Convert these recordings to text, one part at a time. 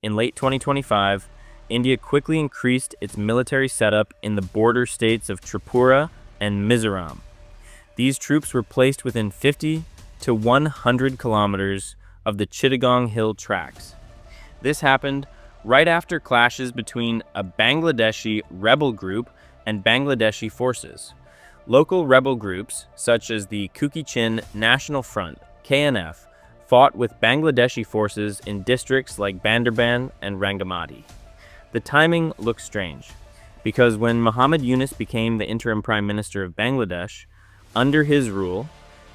In late 2025, India quickly increased its military setup in the border states of Tripura and Mizoram. These troops were placed within 50 to 100 kilometers of the Chittagong Hill Tracts. This happened right after clashes between a Bangladeshi rebel group and Bangladeshi forces. Local rebel groups, such as the Kuki-Chin National Front, KNF, fought with Bangladeshi forces in districts like Bandarban and Rangamati. The timing looks strange, because when Muhammad Yunus became the interim prime minister of Bangladesh, under his rule,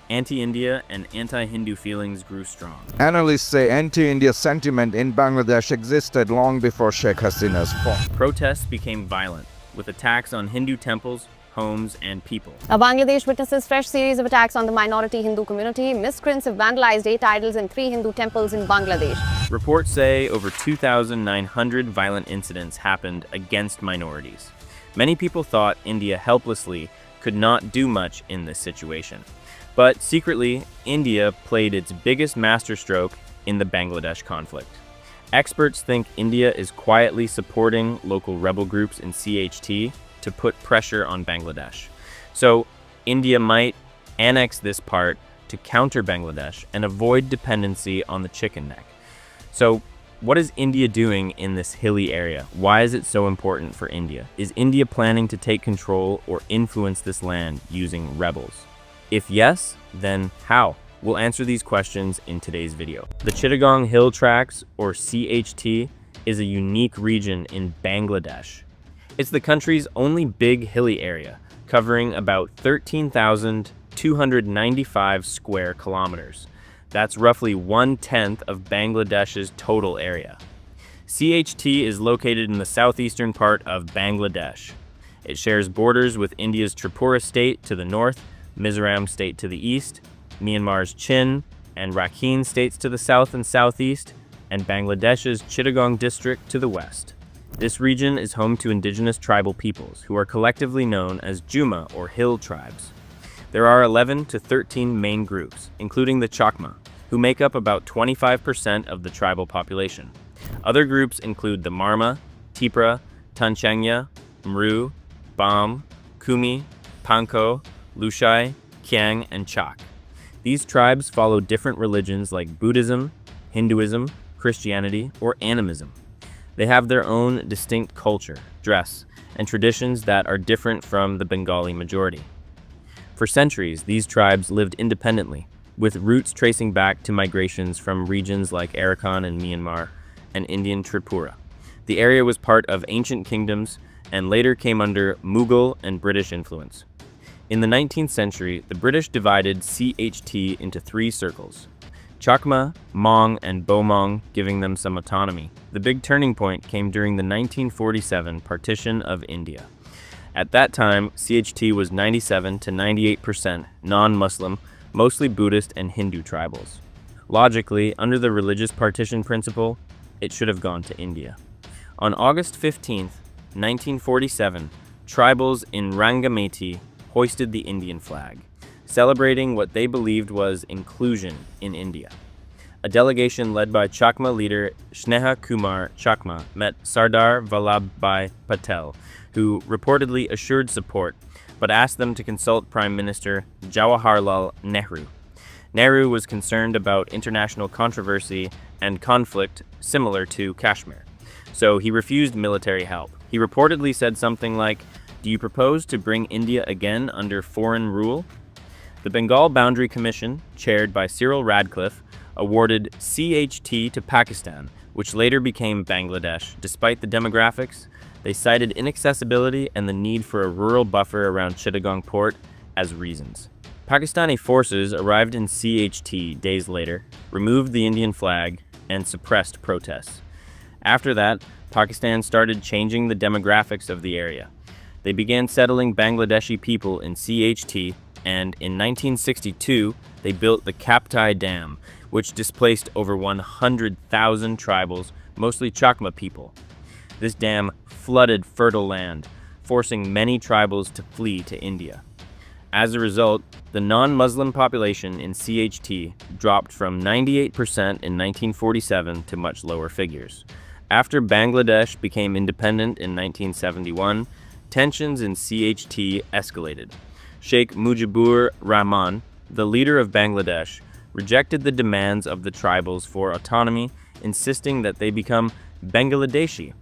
anti-India and anti-Hindu feelings grew strong. Analysts say anti-India sentiment in Bangladesh existed long before Sheikh Hasina's fall. Protests became violent, with attacks on Hindu temples, homes, and people. Bangladesh witnesses fresh series of attacks on the minority Hindu community. Miscreants have vandalized 8 idols and 3 Hindu temples in Bangladesh. Reports say over 2,900 violent incidents happened against minorities. Many people thought India helplessly could not do much in this situation. But secretly, India played its biggest masterstroke in the Bangladesh conflict. Experts think India is quietly supporting local rebel groups in CHT to put pressure on Bangladesh. So India might annex this part to counter Bangladesh and avoid dependency on the chicken neck. So what is India doing in this hilly area? Why is it so important for India? Is India planning to take control or influence this land using rebels? If yes, then how? We'll answer these questions in today's video. The Chittagong Hill Tracts, or CHT, is a unique region in Bangladesh. It's the country's only big hilly area, covering about 13,295 square kilometers. That's roughly 1/10 of Bangladesh's total area. CHT is located in the southeastern part of Bangladesh. It shares borders with India's Tripura state to the north, Mizoram state to the east, Myanmar's Chin and Rakhine states to the south and southeast, and Bangladesh's Chittagong district to the west. This region is home to indigenous tribal peoples who are collectively known as Juma or hill tribes. There are 11 to 13 main groups, including the Chakma, who make up about 25% of the tribal population. Other groups include the Marma, Tipra, Tanchangya, Mru, Bam, Kumi, Panko, Lushai, Kyang, and Chak. These tribes follow different religions like Buddhism, Hinduism, Christianity, or animism. They have their own distinct culture, dress, and traditions that are different from the Bengali majority. For centuries, these tribes lived independently, with roots tracing back to migrations from regions like Arakan in Myanmar and Indian Tripura. The area was part of ancient kingdoms and later came under Mughal and British influence. In the 19th century, the British divided CHT into 3 circles: Chakma, Hmong, and Bomong, giving them some autonomy. The big turning point came during the 1947 partition of India. At that time, CHT was 97 to 98% non-Muslim, mostly Buddhist and Hindu tribals. Logically, under the religious partition principle, it should have gone to India. On August 15, 1947, tribals in Rangamati hoisted the Indian flag, celebrating what they believed was inclusion in India. A delegation led by Chakma leader Sneha Kumar Chakma met Sardar Vallabhbhai Patel, who reportedly assured support, but asked them to consult Prime Minister Jawaharlal Nehru. Nehru was concerned about international controversy and conflict similar to Kashmir, so he refused military help. He reportedly said something like, "Do you propose to bring India again under foreign rule?" The Bengal Boundary Commission, chaired by Cyril Radcliffe, awarded CHT to Pakistan, which later became Bangladesh. Despite the demographics, they cited inaccessibility and the need for a rural buffer around Chittagong port as reasons. Pakistani forces arrived in CHT days later, removed the Indian flag, and suppressed protests. After that, Pakistan started changing the demographics of the area. They began settling Bangladeshi people in CHT, and in 1962, they built the Kaptai Dam, which displaced over 100,000 tribals, mostly Chakma people. This dam flooded fertile land, forcing many tribals to flee to India. As a result, the non-Muslim population in CHT dropped from 98% in 1947 to much lower figures. After Bangladesh became independent in 1971, tensions in CHT escalated. Sheikh Mujibur Rahman, the leader of Bangladesh, rejected the demands of the tribals for autonomy, insisting that they become Bangladeshi.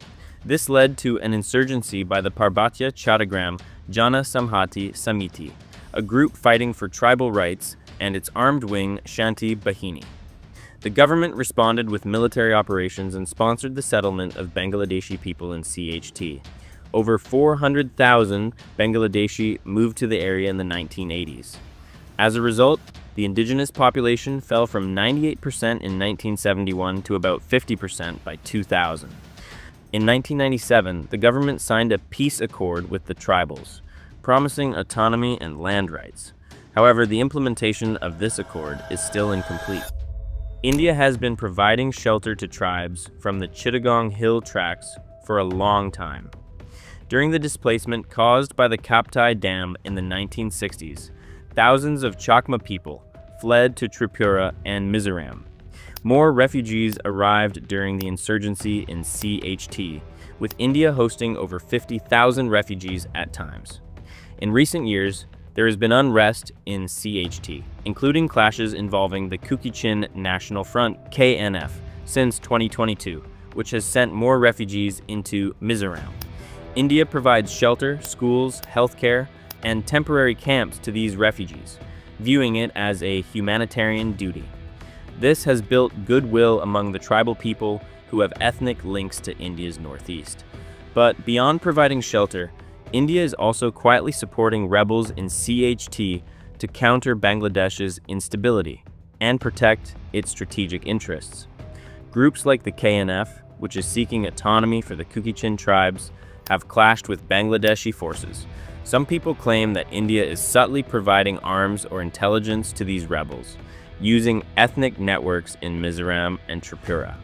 This led to an insurgency by the Parbatiya Chittagong Jana Samhati Samiti, a group fighting for tribal rights, and its armed wing Shanti Bahini. The government responded with military operations and sponsored the settlement of Bangladeshi people in CHT. Over 400,000 Bangladeshi moved to the area in the 1980s. As a result, the indigenous population fell from 98% in 1971 to about 50% by 2000. In 1997, the government signed a peace accord with the tribals, promising autonomy and land rights. However, the implementation of this accord is still incomplete. India has been providing shelter to tribes from the Chittagong Hill Tracts for a long time. During the displacement caused by the Kaptai Dam in the 1960s, thousands of Chakma people fled to Tripura and Mizoram. More refugees arrived during the insurgency in CHT, with India hosting over 50,000 refugees at times. In recent years, there has been unrest in CHT, including clashes involving the Kukichin National Front (KNF) since 2022, which has sent more refugees into Mizoram. India provides shelter, schools, healthcare, and temporary camps to these refugees, viewing it as a humanitarian duty. This has built goodwill among the tribal people who have ethnic links to India's northeast. But beyond providing shelter, India is also quietly supporting rebels in CHT to counter Bangladesh's instability and protect its strategic interests. Groups like the KNF, which is seeking autonomy for the Kukichin tribes, have clashed with Bangladeshi forces. Some people claim that India is subtly providing arms or intelligence to these rebels, using ethnic networks in Mizoram and Tripura.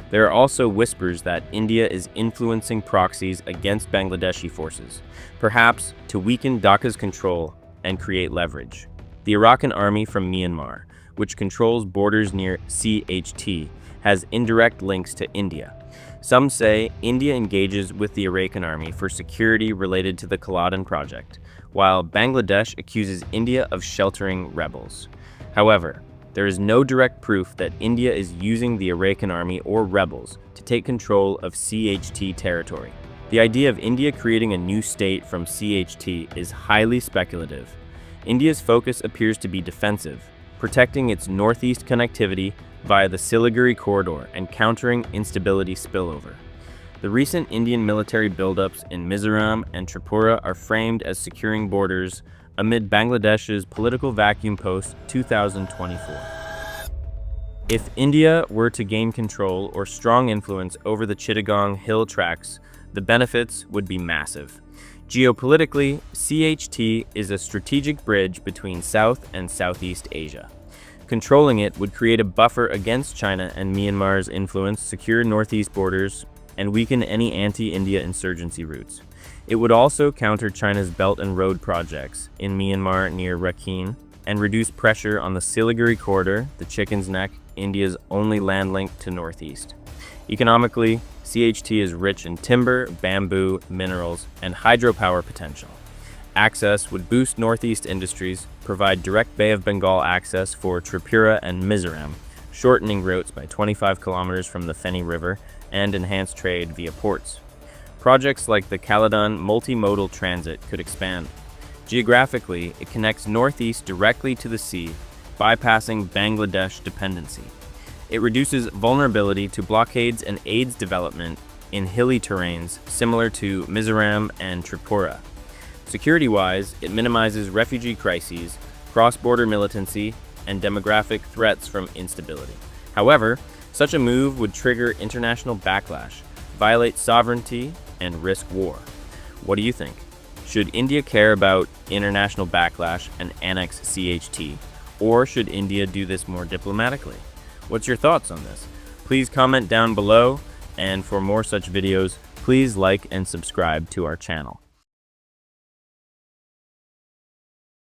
There are also whispers that India is influencing proxies against Bangladeshi forces, perhaps to weaken Dhaka's control and create leverage. The Arakan army from Myanmar, which controls borders near CHT, has indirect links to India. Some say India engages with the Arakan army for security related to the Kaladan project, while Bangladesh accuses India of sheltering rebels. However, there is no direct proof that India is using the Arakan army or rebels to take control of CHT territory. The idea of India creating a new state from CHT is highly speculative. India's focus appears to be defensive, protecting its northeast connectivity via the Siliguri corridor and countering instability spillover. The recent Indian military buildups in Mizoram and Tripura are framed as securing borders amid Bangladesh's political vacuum post-2024. If India were to gain control or strong influence over the Chittagong Hill Tracts, the benefits would be massive. Geopolitically, CHT is a strategic bridge between South and Southeast Asia. Controlling it would create a buffer against China and Myanmar's influence, secure northeast borders, and weaken any anti-India insurgency routes. It would also counter China's Belt and Road projects in Myanmar near Rakhine and reduce pressure on the Siliguri corridor, the Chicken's Neck, India's only land link to northeast. Economically, CHT is rich in timber, bamboo, minerals, and hydropower potential. Access would boost northeast industries, provide direct Bay of Bengal access for Tripura and Mizoram, shortening routes by 25 kilometers from the Feni River, and enhance trade via ports. Projects like the Kaladan multimodal transit could expand. Geographically, it connects northeast directly to the sea, bypassing Bangladesh dependency. It reduces vulnerability to blockades and aids development in hilly terrains similar to Mizoram and Tripura. Security-wise, it minimizes refugee crises, cross-border militancy, and demographic threats from instability. However, such a move would trigger international backlash, violate sovereignty, and risk war. What do you think? Should India care about international backlash and annex CHT, or should India do this more diplomatically? What's your thoughts on this? Please comment down below, and for more such videos, please like and subscribe to our channel.